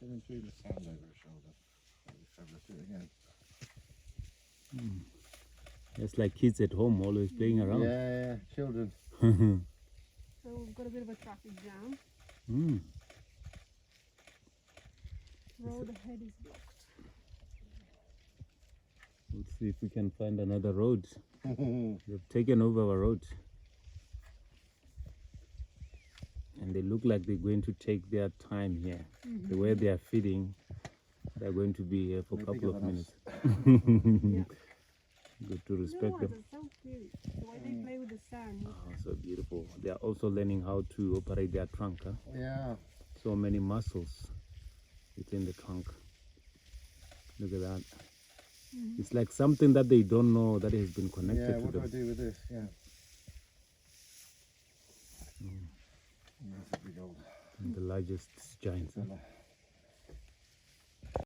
Coming through the sand over her shoulder. Let's do it again. It's like kids at home always playing around. Yeah, children. So we've got a bit of a traffic jam. Road ahead is blocked. Let's see if we can find another road. They've taken over our road. And they look like they're going to take their time here. The way they are feeding, they're going to be here for a couple of minutes. Yeah. Good to respect them. Are so cute. The way they play with the sand. Oh, so beautiful. They are also learning how to operate their trunk. Huh? Yeah. So many muscles within the trunk. Look at that. It's like something that they don't know that has been connected Yeah, to what do I them. do with this? Yeah. That's a big old The largest giants. Huh? fella.